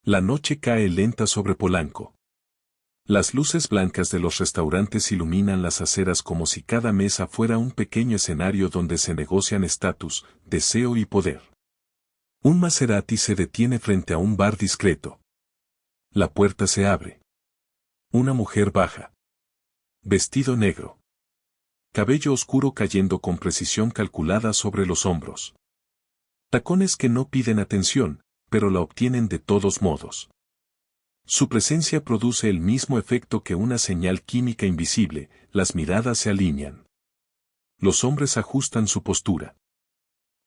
La noche cae lenta sobre Polanco. Las luces blancas de los restaurantes iluminan las aceras como si cada mesa fuera un pequeño escenario donde se negocian estatus, deseo y poder. Un Maserati se detiene frente a un bar discreto. La puerta se abre. Una mujer baja. Vestido negro. Cabello oscuro cayendo con precisión calculada sobre los hombros. Tacones que no piden atención, pero la obtienen de todos modos. Su presencia produce el mismo efecto que una señal química invisible, las miradas se alinean. Los hombres ajustan su postura.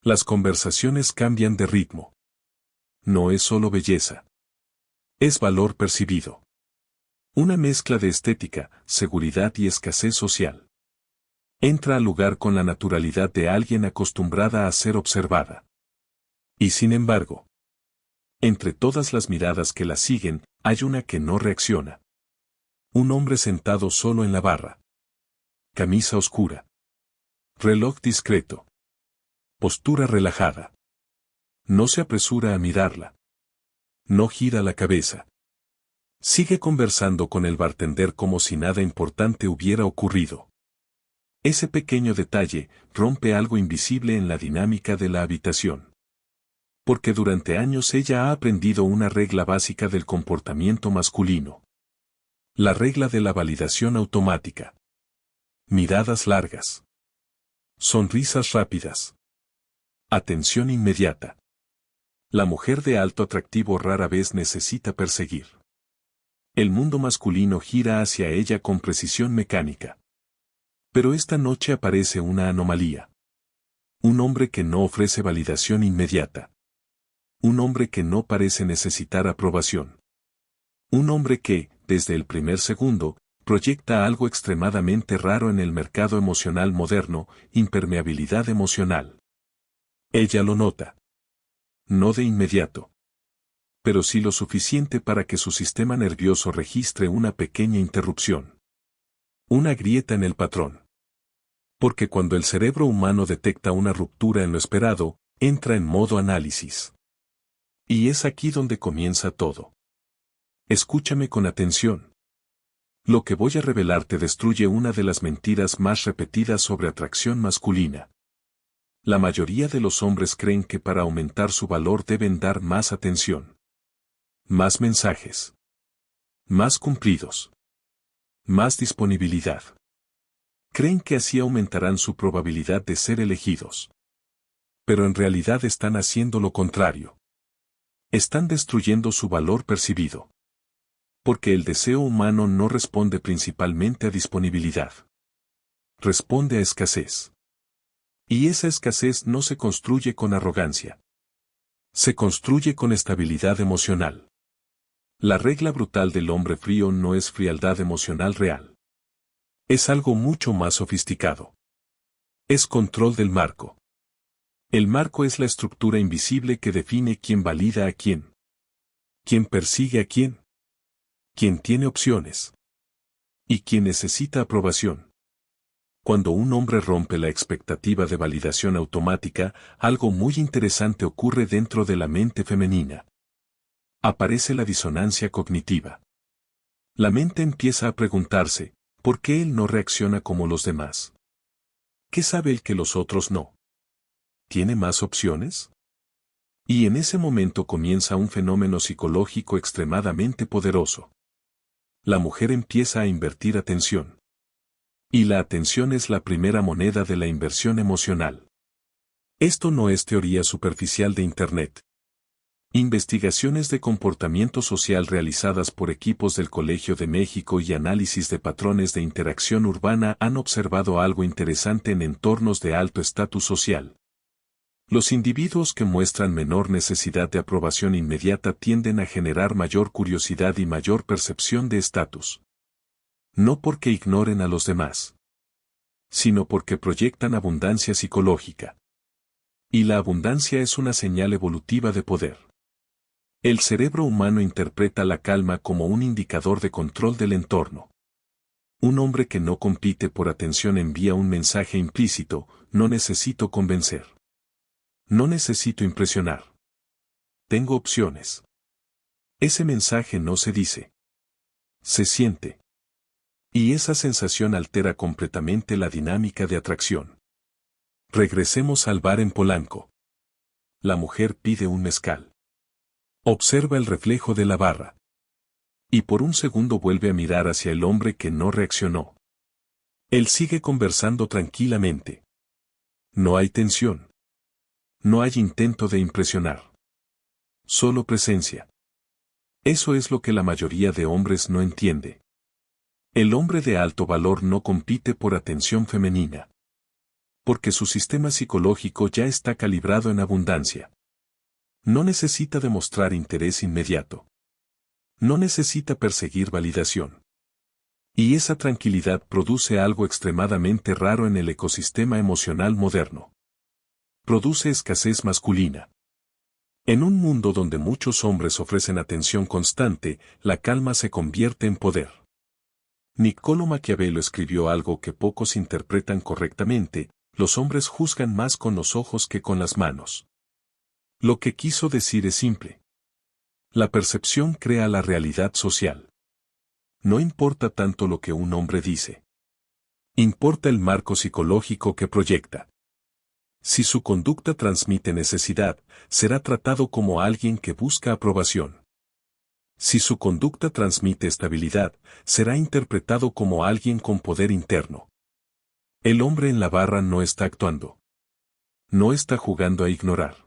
Las conversaciones cambian de ritmo. No es solo belleza. Es valor percibido. Una mezcla de estética, seguridad y escasez social. Entra al lugar con la naturalidad de alguien acostumbrada a ser observada. Y sin embargo, entre todas las miradas que la siguen, hay una que no reacciona. Un hombre sentado solo en la barra. Camisa oscura. Reloj discreto. Postura relajada. No se apresura a mirarla. No gira la cabeza. Sigue conversando con el bartender como si nada importante hubiera ocurrido. Ese pequeño detalle rompe algo invisible en la dinámica de la habitación. Porque durante años ella ha aprendido una regla básica del comportamiento masculino. La regla de la validación automática. Miradas largas. Sonrisas rápidas. Atención inmediata. La mujer de alto atractivo rara vez necesita perseguir. El mundo masculino gira hacia ella con precisión mecánica. Pero esta noche aparece una anomalía. Un hombre que no ofrece validación inmediata. Un hombre que no parece necesitar aprobación. Un hombre que, desde el primer segundo, proyecta algo extremadamente raro en el mercado emocional moderno, impermeabilidad emocional. Ella lo nota. No de inmediato. Pero sí lo suficiente para que su sistema nervioso registre una pequeña interrupción. Una grieta en el patrón. Porque cuando el cerebro humano detecta una ruptura en lo esperado, entra en modo análisis. Y es aquí donde comienza todo. Escúchame con atención. Lo que voy a revelarte destruye una de las mentiras más repetidas sobre atracción masculina. La mayoría de los hombres creen que para aumentar su valor deben dar más atención. Más mensajes. Más cumplidos. Más disponibilidad. Creen que así aumentarán su probabilidad de ser elegidos. Pero en realidad están haciendo lo contrario. Están destruyendo su valor percibido. Porque el deseo humano no responde principalmente a disponibilidad. Responde a escasez. Y esa escasez no se construye con arrogancia. Se construye con estabilidad emocional. La regla brutal del hombre frío no es frialdad emocional real. Es algo mucho más sofisticado. Es control del marco. El marco es la estructura invisible que define quién valida a quién. Quién persigue a quién. Quién tiene opciones. Y quién necesita aprobación. Cuando un hombre rompe la expectativa de validación automática, algo muy interesante ocurre dentro de la mente femenina. Aparece la disonancia cognitiva. La mente empieza a preguntarse, ¿por qué él no reacciona como los demás? ¿Qué sabe el que los otros no? ¿Tiene más opciones? Y en ese momento comienza un fenómeno psicológico extremadamente poderoso. La mujer empieza a invertir atención. Y la atención es la primera moneda de la inversión emocional. Esto no es teoría superficial de Internet. Investigaciones de comportamiento social realizadas por equipos del Colegio de México y análisis de patrones de interacción urbana han observado algo interesante en entornos de alto estatus social. Los individuos que muestran menor necesidad de aprobación inmediata tienden a generar mayor curiosidad y mayor percepción de estatus. No porque ignoren a los demás, sino porque proyectan abundancia psicológica. Y la abundancia es una señal evolutiva de poder. El cerebro humano interpreta la calma como un indicador de control del entorno. Un hombre que no compite por atención envía un mensaje implícito: no necesito convencer. No necesito impresionar. Tengo opciones. Ese mensaje no se dice. Se siente. Y esa sensación altera completamente la dinámica de atracción. Regresemos al bar en Polanco. La mujer pide un mezcal. Observa el reflejo de la barra. Y por un segundo vuelve a mirar hacia el hombre que no reaccionó. Él sigue conversando tranquilamente. No hay tensión. No hay intento de impresionar. Solo presencia. Eso es lo que la mayoría de hombres no entiende. El hombre de alto valor no compite por atención femenina. Porque su sistema psicológico ya está calibrado en abundancia. No necesita demostrar interés inmediato. No necesita perseguir validación. Y esa tranquilidad produce algo extremadamente raro en el ecosistema emocional moderno. Produce escasez masculina. En un mundo donde muchos hombres ofrecen atención constante, la calma se convierte en poder. Niccolò Maquiavelo escribió algo que pocos interpretan correctamente: los hombres juzgan más con los ojos que con las manos. Lo que quiso decir es simple. La percepción crea la realidad social. No importa tanto lo que un hombre dice. Importa el marco psicológico que proyecta. Si su conducta transmite necesidad, será tratado como alguien que busca aprobación. Si su conducta transmite estabilidad, será interpretado como alguien con poder interno. El hombre en la barra no está actuando. No está jugando a ignorar.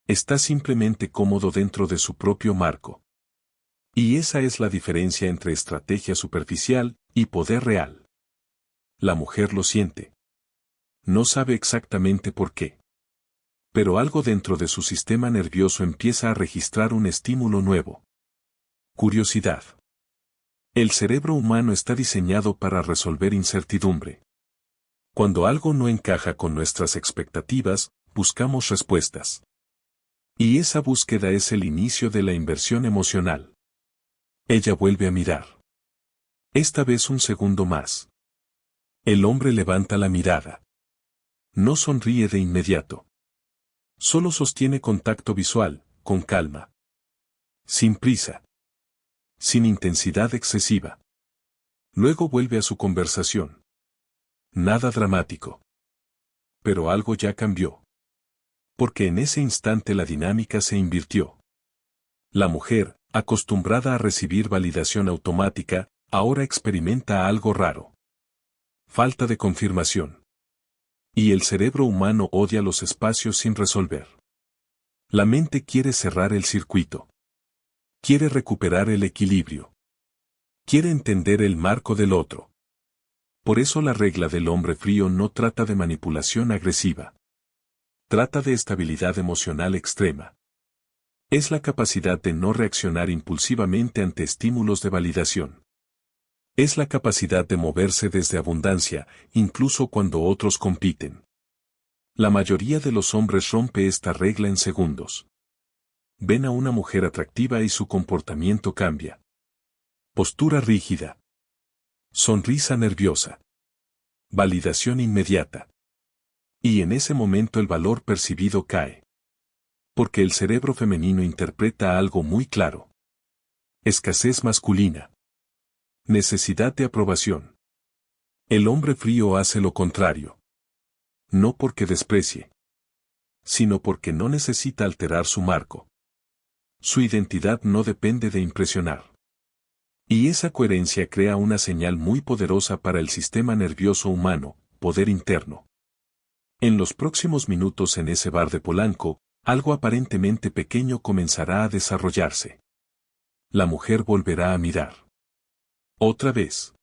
Está simplemente cómodo dentro de su propio marco. Y esa es la diferencia entre estrategia superficial y poder real. La mujer lo siente. No sabe exactamente por qué. Pero algo dentro de su sistema nervioso empieza a registrar un estímulo nuevo. Curiosidad. El cerebro humano está diseñado para resolver incertidumbre. Cuando algo no encaja con nuestras expectativas, buscamos respuestas. Y esa búsqueda es el inicio de la inversión emocional. Ella vuelve a mirar. Esta vez un segundo más. El hombre levanta la mirada. No sonríe de inmediato. Solo sostiene contacto visual, con calma. Sin prisa. Sin intensidad excesiva. Luego vuelve a su conversación. Nada dramático. Pero algo ya cambió. Porque en ese instante la dinámica se invirtió. La mujer, acostumbrada a recibir validación automática, ahora experimenta algo raro. Falta de confirmación. Y el cerebro humano odia los espacios sin resolver. La mente quiere cerrar el circuito. Quiere recuperar el equilibrio. Quiere entender el marco del otro. Por eso la regla del hombre frío no trata de manipulación agresiva. Trata de estabilidad emocional extrema. Es la capacidad de no reaccionar impulsivamente ante estímulos de validación. Es la capacidad de moverse desde abundancia, incluso cuando otros compiten. La mayoría de los hombres rompe esta regla en segundos. Ven a una mujer atractiva y su comportamiento cambia. Postura rígida. Sonrisa nerviosa. Validación inmediata. Y en ese momento el valor percibido cae. Porque el cerebro femenino interpreta algo muy claro. Escasez masculina. Necesidad de aprobación. El hombre frío hace lo contrario. No porque desprecie, sino porque no necesita alterar su marco. Su identidad no depende de impresionar. Y esa coherencia crea una señal muy poderosa para el sistema nervioso humano: poder interno. En los próximos minutos en ese bar de Polanco, algo aparentemente pequeño comenzará a desarrollarse. La mujer volverá a mirar. Otra vez.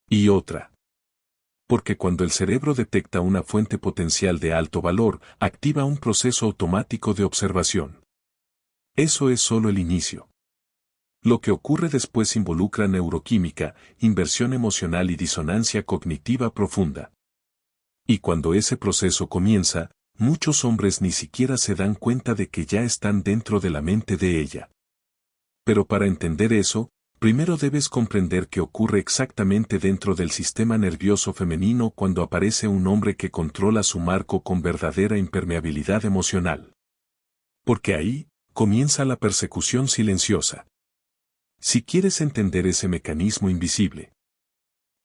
Y otra. Porque cuando el cerebro detecta una fuente potencial de alto valor, activa un proceso automático de observación. Eso es solo el inicio. Lo que ocurre después involucra neuroquímica, inversión emocional y disonancia cognitiva profunda. Y cuando ese proceso comienza, muchos hombres ni siquiera se dan cuenta de que ya están dentro de la mente de ella. Pero para entender eso, primero debes comprender qué ocurre exactamente dentro del sistema nervioso femenino cuando aparece un hombre que controla su marco con verdadera impermeabilidad emocional. Porque ahí, Comienza la persecución silenciosa. Si quieres entender ese mecanismo invisible,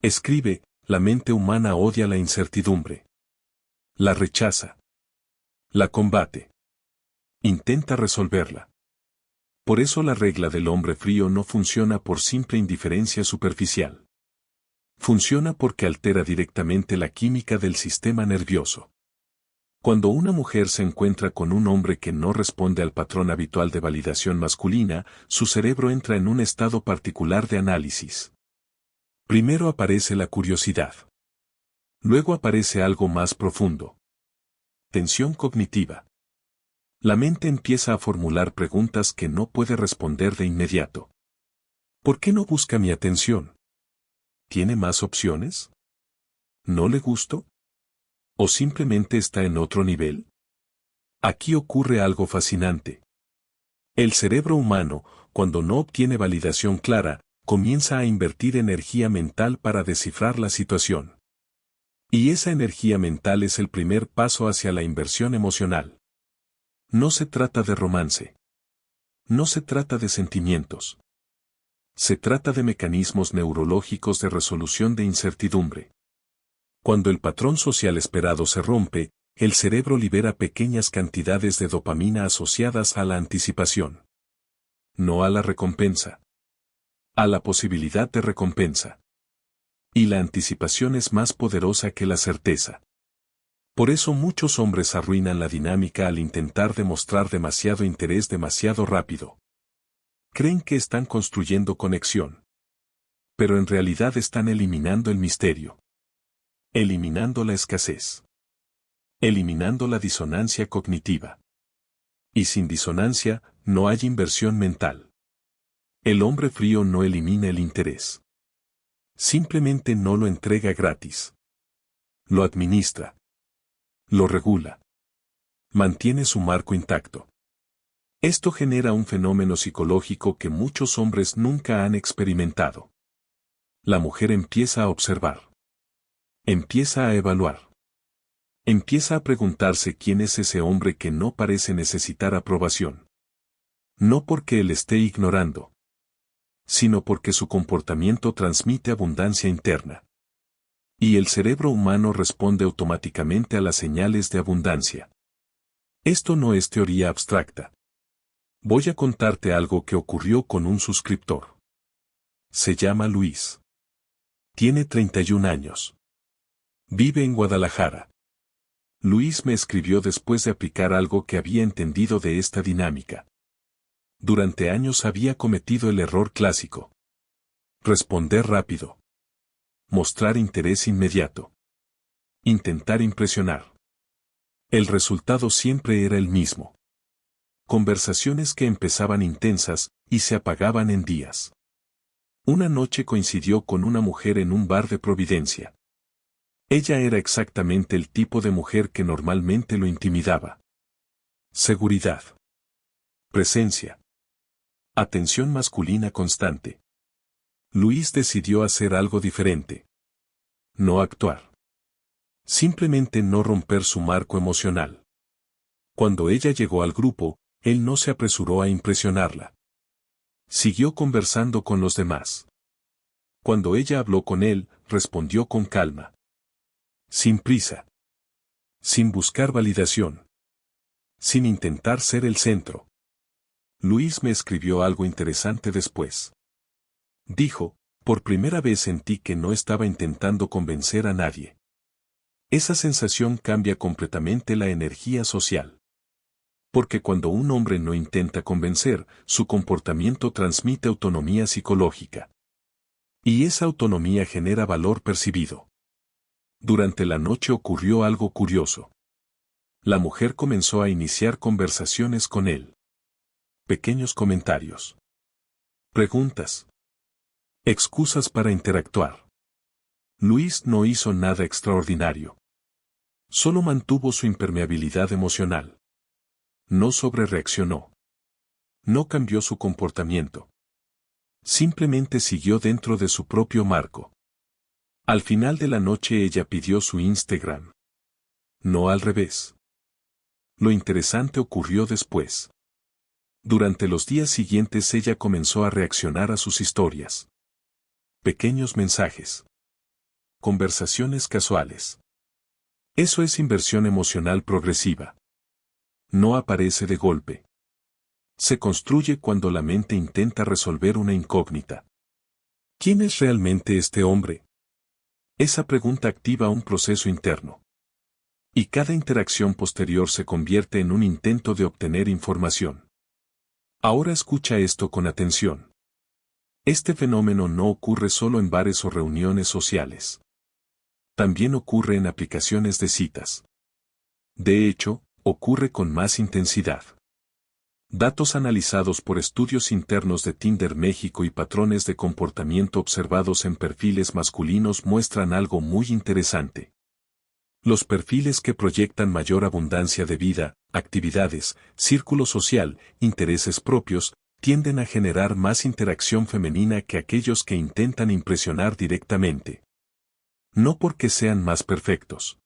escribe: la mente humana odia la incertidumbre. La rechaza. La combate. Intenta resolverla. Por eso la regla del hombre frío no funciona por simple indiferencia superficial. Funciona porque altera directamente la química del sistema nervioso. Cuando una mujer se encuentra con un hombre que no responde al patrón habitual de validación masculina, su cerebro entra en un estado particular de análisis. Primero aparece la curiosidad. Luego aparece algo más profundo. Tensión cognitiva. La mente empieza a formular preguntas que no puede responder de inmediato. ¿Por qué no busca mi atención? ¿Tiene más opciones? ¿No le gusto? ¿O simplemente está en otro nivel? Aquí ocurre algo fascinante. El cerebro humano, cuando no obtiene validación clara, comienza a invertir energía mental para descifrar la situación. Y esa energía mental es el primer paso hacia la inversión emocional. No se trata de romance. No se trata de sentimientos. Se trata de mecanismos neurológicos de resolución de incertidumbre. Cuando el patrón social esperado se rompe, el cerebro libera pequeñas cantidades de dopamina asociadas a la anticipación. No a la recompensa. A la posibilidad de recompensa. Y la anticipación es más poderosa que la certeza. Por eso muchos hombres arruinan la dinámica al intentar demostrar demasiado interés demasiado rápido. Creen que están construyendo conexión. Pero en realidad están eliminando el misterio. Eliminando la escasez. Eliminando la disonancia cognitiva. Y sin disonancia, no hay inversión mental. El hombre frío no elimina el interés. Simplemente no lo entrega gratis. Lo administra. Lo regula. Mantiene su marco intacto. Esto genera un fenómeno psicológico que muchos hombres nunca han experimentado. La mujer empieza a observar. Empieza a evaluar. Empieza a preguntarse quién es ese hombre que no parece necesitar aprobación. No porque él esté ignorando, sino porque su comportamiento transmite abundancia interna. Y el cerebro humano responde automáticamente a las señales de abundancia. Esto no es teoría abstracta. Voy a contarte algo que ocurrió con un suscriptor. Se llama Luis. Tiene 31 años. Vive en Guadalajara. Luis me escribió después de aplicar algo que había entendido de esta dinámica. Durante años había cometido el error clásico. Responder rápido. Mostrar interés inmediato. Intentar impresionar. El resultado siempre era el mismo. Conversaciones que empezaban intensas y se apagaban en días. Una noche coincidió con una mujer en un bar de Providencia. Ella era exactamente el tipo de mujer que normalmente lo intimidaba. Seguridad. Presencia. Atención masculina constante. Luis decidió hacer algo diferente. No actuar. Simplemente no romper su marco emocional. Cuando ella llegó al grupo, él no se apresuró a impresionarla. Siguió conversando con los demás. Cuando ella habló con él, respondió con calma. Sin prisa. Sin buscar validación. Sin intentar ser el centro. Luis me escribió algo interesante después. Dijo: por primera vez sentí que no estaba intentando convencer a nadie. Esa sensación cambia completamente la energía social. Porque cuando un hombre no intenta convencer, su comportamiento transmite autonomía psicológica. Y esa autonomía genera valor percibido. Durante la noche ocurrió algo curioso. La mujer comenzó a iniciar conversaciones con él. Pequeños comentarios. Preguntas. Excusas para interactuar. Luis no hizo nada extraordinario. Solo mantuvo su impermeabilidad emocional. No sobrereaccionó. No cambió su comportamiento. Simplemente siguió dentro de su propio marco. Al final de la noche ella pidió su Instagram. No al revés. Lo interesante ocurrió después. Durante los días siguientes ella comenzó a reaccionar a sus historias. Pequeños mensajes. Conversaciones casuales. Eso es inversión emocional progresiva. No aparece de golpe. Se construye cuando la mente intenta resolver una incógnita. ¿Quién es realmente este hombre? Esa pregunta activa un proceso interno. Y cada interacción posterior se convierte en un intento de obtener información. Ahora escucha esto con atención. Este fenómeno no ocurre solo en bares o reuniones sociales. También ocurre en aplicaciones de citas. De hecho, ocurre con más intensidad. Datos analizados por estudios internos de Tinder México y patrones de comportamiento observados en perfiles masculinos muestran algo muy interesante. Los perfiles que proyectan mayor abundancia de vida, actividades, círculo social, intereses propios, tienden a generar más interacción femenina que aquellos que intentan impresionar directamente. No porque sean más perfectos,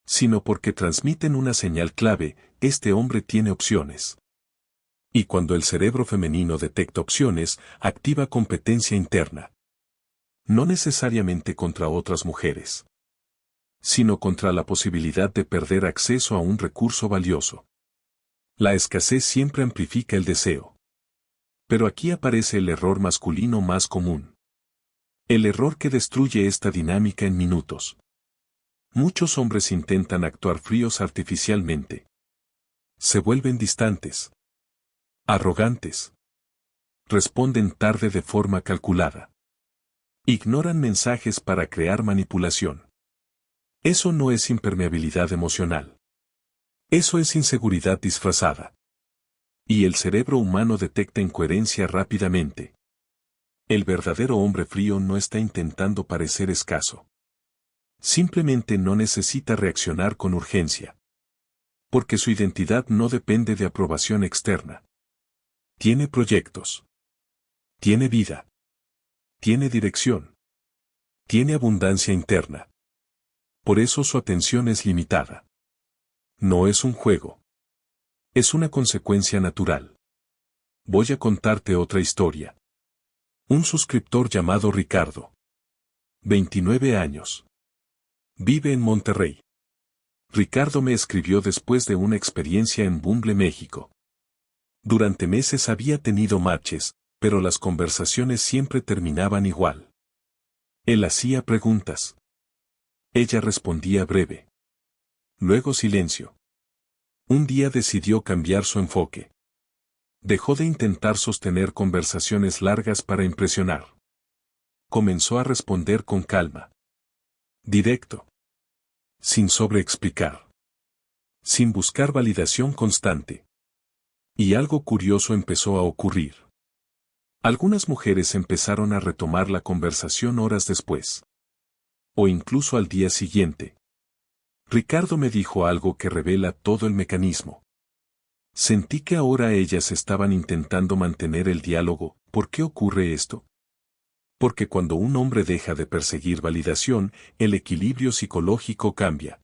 sino porque transmiten una señal clave: este hombre tiene opciones. Y cuando el cerebro femenino detecta opciones, activa competencia interna. No necesariamente contra otras mujeres, sino contra la posibilidad de perder acceso a un recurso valioso. La escasez siempre amplifica el deseo. Pero aquí aparece el error masculino más común. El error que destruye esta dinámica en minutos. Muchos hombres intentan actuar fríos artificialmente. Se vuelven distantes. Arrogantes. Responden tarde de forma calculada. Ignoran mensajes para crear manipulación. Eso no es impermeabilidad emocional. Eso es inseguridad disfrazada. Y el cerebro humano detecta incoherencia rápidamente. El verdadero hombre frío no está intentando parecer escaso. Simplemente no necesita reaccionar con urgencia. Porque su identidad no depende de aprobación externa. Tiene proyectos. Tiene vida. Tiene dirección. Tiene abundancia interna. Por eso su atención es limitada. No es un juego. Es una consecuencia natural. Voy a contarte otra historia. Un suscriptor llamado Ricardo. 29 años. Vive en Monterrey. Ricardo me escribió después de una experiencia en Bumble, México. Durante meses había tenido matches, pero las conversaciones siempre terminaban igual. Él hacía preguntas. Ella respondía breve. Luego silencio. Un día decidió cambiar su enfoque. Dejó de intentar sostener conversaciones largas para impresionar. Comenzó a responder con calma. Directo. Sin sobreexplicar. Sin buscar validación constante. Y algo curioso empezó a ocurrir. Algunas mujeres empezaron a retomar la conversación horas después. O incluso al día siguiente. Ricardo me dijo algo que revela todo el mecanismo. Sentí que ahora ellas estaban intentando mantener el diálogo. ¿Por qué ocurre esto? Porque cuando un hombre deja de perseguir validación, el equilibrio psicológico cambia.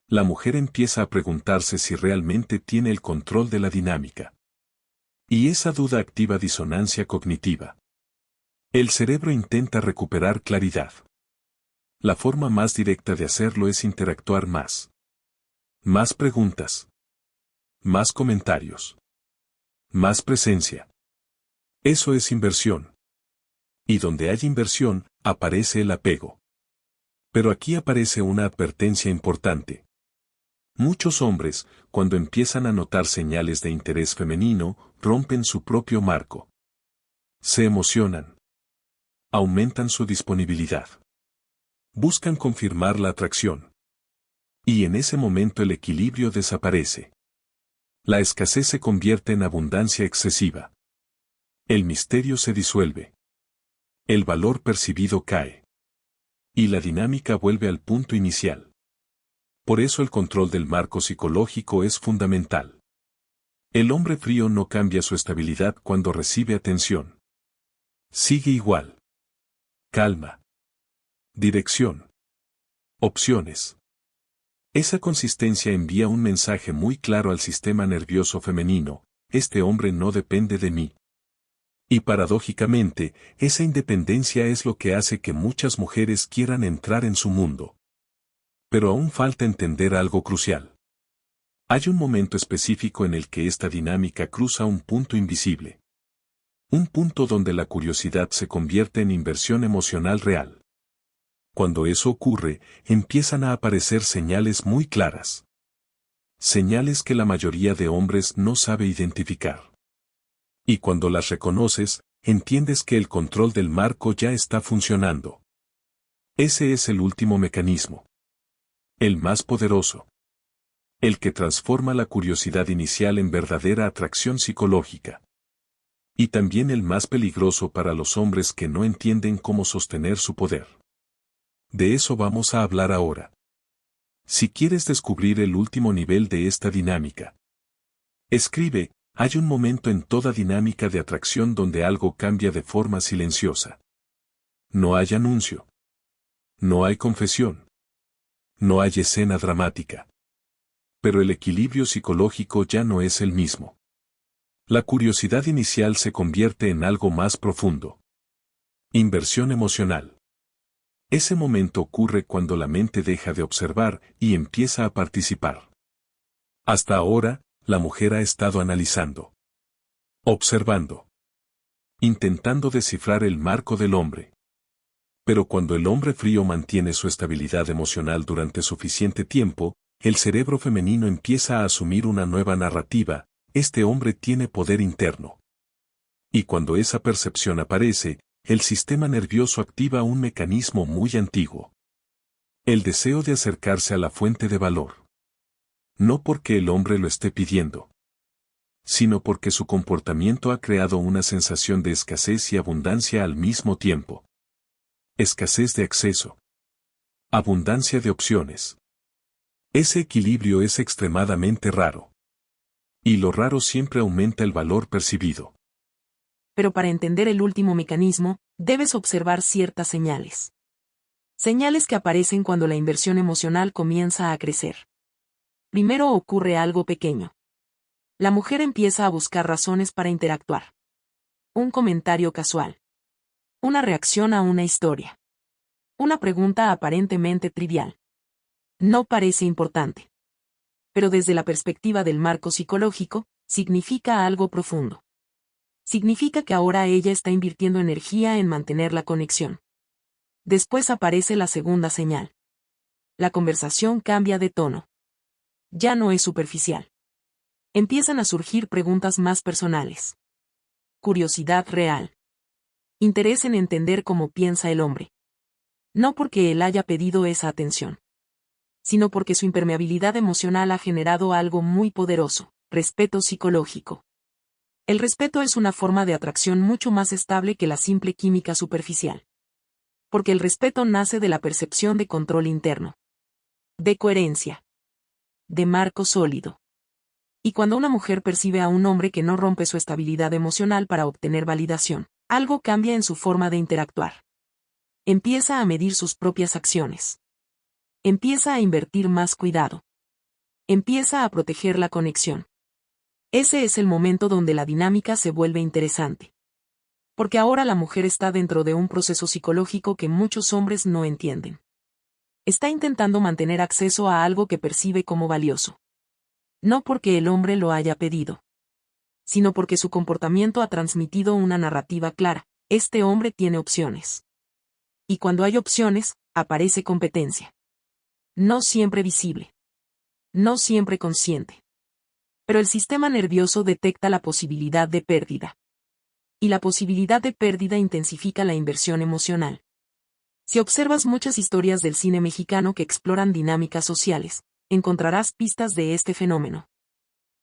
La mujer empieza a preguntarse si realmente tiene el control de la dinámica. Y esa duda activa disonancia cognitiva. El cerebro intenta recuperar claridad. La forma más directa de hacerlo es interactuar más. Más preguntas. Más comentarios. Más presencia. Eso es inversión. Y donde hay inversión, aparece el apego. Pero aquí aparece una advertencia importante. Muchos hombres, cuando empiezan a notar señales de interés femenino, rompen su propio marco. Se emocionan. Aumentan su disponibilidad. Buscan confirmar la atracción. Y en ese momento el equilibrio desaparece. La escasez se convierte en abundancia excesiva. El misterio se disuelve. El valor percibido cae. Y la dinámica vuelve al punto inicial. Por eso el control del marco psicológico es fundamental. El hombre frío no cambia su estabilidad cuando recibe atención. Sigue igual. Calma. Dirección. Opciones. Esa consistencia envía un mensaje muy claro al sistema nervioso femenino: este hombre no depende de mí. Y paradójicamente, esa independencia es lo que hace que muchas mujeres quieran entrar en su mundo. Pero aún falta entender algo crucial. Hay un momento específico en el que esta dinámica cruza un punto invisible. Un punto donde la curiosidad se convierte en inversión emocional real. Cuando eso ocurre, empiezan a aparecer señales muy claras. Señales que la mayoría de hombres no sabe identificar. Y cuando las reconoces, entiendes que el control del marco ya está funcionando. Ese es el último mecanismo. El más poderoso. El que transforma la curiosidad inicial en verdadera atracción psicológica. Y también el más peligroso para los hombres que no entienden cómo sostener su poder. De eso vamos a hablar ahora. Si quieres descubrir el último nivel de esta dinámica, escribe: hay un momento en toda dinámica de atracción donde algo cambia de forma silenciosa. No hay anuncio. No hay confesión. No hay escena dramática. Pero el equilibrio psicológico ya no es el mismo. La curiosidad inicial se convierte en algo más profundo. Inversión emocional. Ese momento ocurre cuando la mente deja de observar y empieza a participar. Hasta ahora, la mujer ha estado analizando, observando, intentando descifrar el marco del hombre. Pero cuando el hombre frío mantiene su estabilidad emocional durante suficiente tiempo, el cerebro femenino empieza a asumir una nueva narrativa: este hombre tiene poder interno. Y cuando esa percepción aparece, el sistema nervioso activa un mecanismo muy antiguo. El deseo de acercarse a la fuente de valor. No porque el hombre lo esté pidiendo, sino porque su comportamiento ha creado una sensación de escasez y abundancia al mismo tiempo. Escasez de acceso. Abundancia de opciones. Ese equilibrio es extremadamente raro. Y lo raro siempre aumenta el valor percibido. Pero para entender el último mecanismo, debes observar ciertas señales. Señales que aparecen cuando la inversión emocional comienza a crecer. Primero ocurre algo pequeño. La mujer empieza a buscar razones para interactuar. Un comentario casual. Una reacción a una historia. Una pregunta aparentemente trivial. No parece importante. Pero desde la perspectiva del marco psicológico, significa algo profundo. Significa que ahora ella está invirtiendo energía en mantener la conexión. Después aparece la segunda señal. La conversación cambia de tono. Ya no es superficial. Empiezan a surgir preguntas más personales. Curiosidad real. Interés en entender cómo piensa el hombre. No porque él haya pedido esa atención, sino porque su impermeabilidad emocional ha generado algo muy poderoso: respeto psicológico. El respeto es una forma de atracción mucho más estable que la simple química superficial. Porque el respeto nace de la percepción de control interno, de coherencia, de marco sólido. Y cuando una mujer percibe a un hombre que no rompe su estabilidad emocional para obtener validación, algo cambia en su forma de interactuar. Empieza a medir sus propias acciones. Empieza a invertir más cuidado. Empieza a proteger la conexión. Ese es el momento donde la dinámica se vuelve interesante. Porque ahora la mujer está dentro de un proceso psicológico que muchos hombres no entienden. Está intentando mantener acceso a algo que percibe como valioso. No porque el hombre lo haya pedido, sino porque su comportamiento ha transmitido una narrativa clara: este hombre tiene opciones. Y cuando hay opciones, aparece competencia. No siempre visible. No siempre consciente. Pero el sistema nervioso detecta la posibilidad de pérdida. Y la posibilidad de pérdida intensifica la inversión emocional. Si observas muchas historias del cine mexicano que exploran dinámicas sociales, encontrarás pistas de este fenómeno.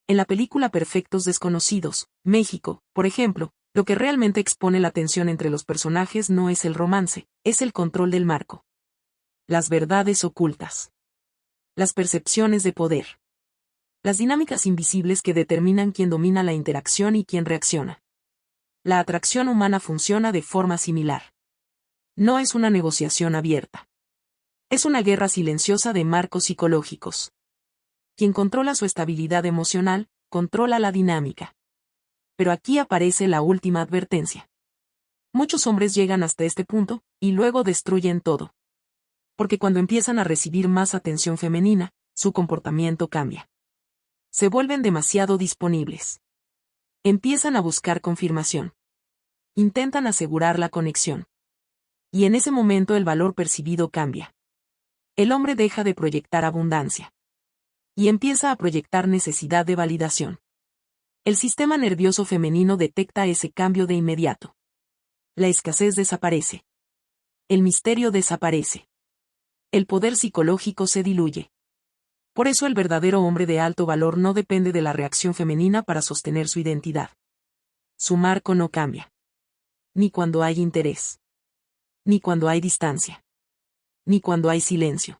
En la película Perfectos Desconocidos, México, por ejemplo, lo que realmente expone la tensión entre los personajes no es el romance, es el control del marco. Las verdades ocultas. Las percepciones de poder. Las dinámicas invisibles que determinan quién domina la interacción y quién reacciona. La atracción humana funciona de forma similar. No es una negociación abierta. Es una guerra silenciosa de marcos psicológicos. Quien controla su estabilidad emocional, controla la dinámica. Pero aquí aparece la última advertencia. Muchos hombres llegan hasta este punto, y luego destruyen todo. Porque cuando empiezan a recibir más atención femenina, su comportamiento cambia. Se vuelven demasiado disponibles. Empiezan a buscar confirmación. Intentan asegurar la conexión. Y en ese momento el valor percibido cambia. El hombre deja de proyectar abundancia. Y empieza a proyectar necesidad de validación. El sistema nervioso femenino detecta ese cambio de inmediato. La escasez desaparece. El misterio desaparece. El poder psicológico se diluye. Por eso el verdadero hombre de alto valor no depende de la reacción femenina para sostener su identidad. Su marco no cambia. Ni cuando hay interés. Ni cuando hay distancia. Ni cuando hay silencio.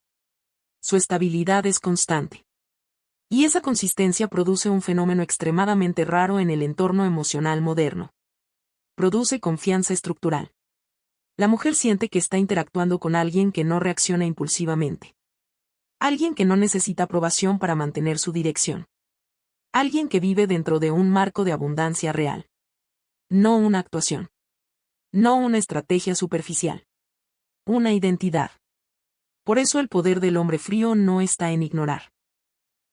Su estabilidad es constante. Y esa consistencia produce un fenómeno extremadamente raro en el entorno emocional moderno. Produce confianza estructural. La mujer siente que está interactuando con alguien que no reacciona impulsivamente. Alguien que no necesita aprobación para mantener su dirección. Alguien que vive dentro de un marco de abundancia real. No una actuación. No una estrategia superficial. Una identidad. Por eso el poder del hombre frío no está en ignorar.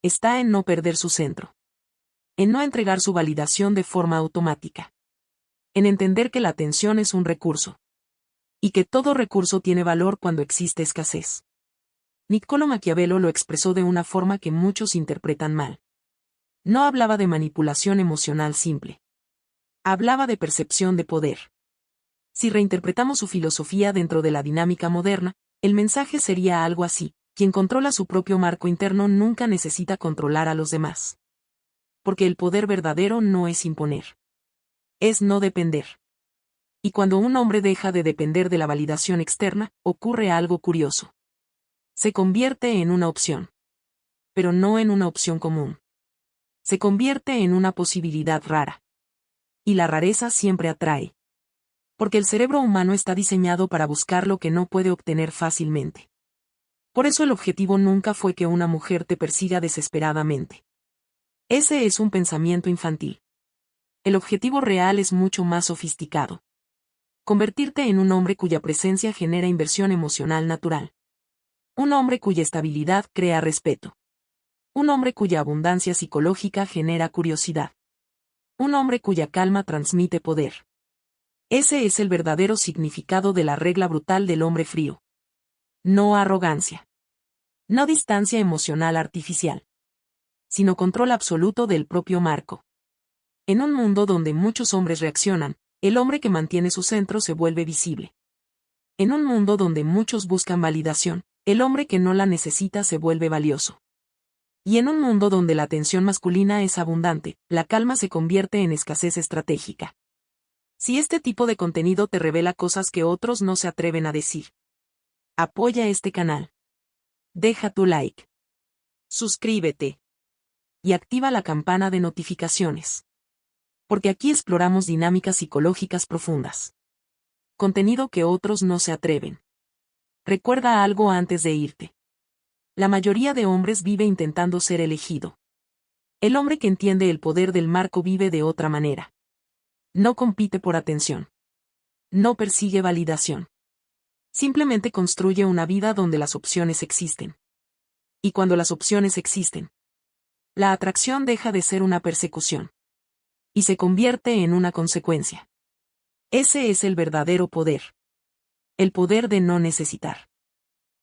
Está en no perder su centro. En no entregar su validación de forma automática. En entender que la atención es un recurso. Y que todo recurso tiene valor cuando existe escasez. Niccolò Maquiavelo lo expresó de una forma que muchos interpretan mal. No hablaba de manipulación emocional simple. Hablaba de percepción de poder. Si reinterpretamos su filosofía dentro de la dinámica moderna, el mensaje sería algo así: quien controla su propio marco interno nunca necesita controlar a los demás. Porque el poder verdadero no es imponer. Es no depender. Y cuando un hombre deja de depender de la validación externa, ocurre algo curioso. Se convierte en una opción. Pero no en una opción común. Se convierte en una posibilidad rara. Y la rareza siempre atrae. Porque el cerebro humano está diseñado para buscar lo que no puede obtener fácilmente. Por eso el objetivo nunca fue que una mujer te persiga desesperadamente. Ese es un pensamiento infantil. El objetivo real es mucho más sofisticado. Convertirte en un hombre cuya presencia genera inversión emocional natural. Un hombre cuya estabilidad crea respeto. Un hombre cuya abundancia psicológica genera curiosidad. Un hombre cuya calma transmite poder. Ese es el verdadero significado de la regla brutal del hombre frío. No arrogancia. No distancia emocional artificial. Sino control absoluto del propio marco. En un mundo donde muchos hombres reaccionan, el hombre que mantiene su centro se vuelve visible. En un mundo donde muchos buscan validación, el hombre que no la necesita se vuelve valioso. Y en un mundo donde la atención masculina es abundante, la calma se convierte en escasez estratégica. Si este tipo de contenido te revela cosas que otros no se atreven a decir, apoya este canal. Deja tu like. Suscríbete. Y activa la campana de notificaciones. Porque aquí exploramos dinámicas psicológicas profundas. Contenido que otros no se atreven. Recuerda algo antes de irte. La mayoría de hombres vive intentando ser elegido. El hombre que entiende el poder del marco vive de otra manera. No compite por atención. No persigue validación. Simplemente construye una vida donde las opciones existen. Y cuando las opciones existen, la atracción deja de ser una persecución. Y se convierte en una consecuencia. Ese es el verdadero poder. El poder de no necesitar.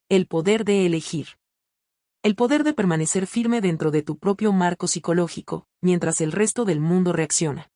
El poder de elegir. El poder de permanecer firme dentro de tu propio marco psicológico, mientras el resto del mundo reacciona.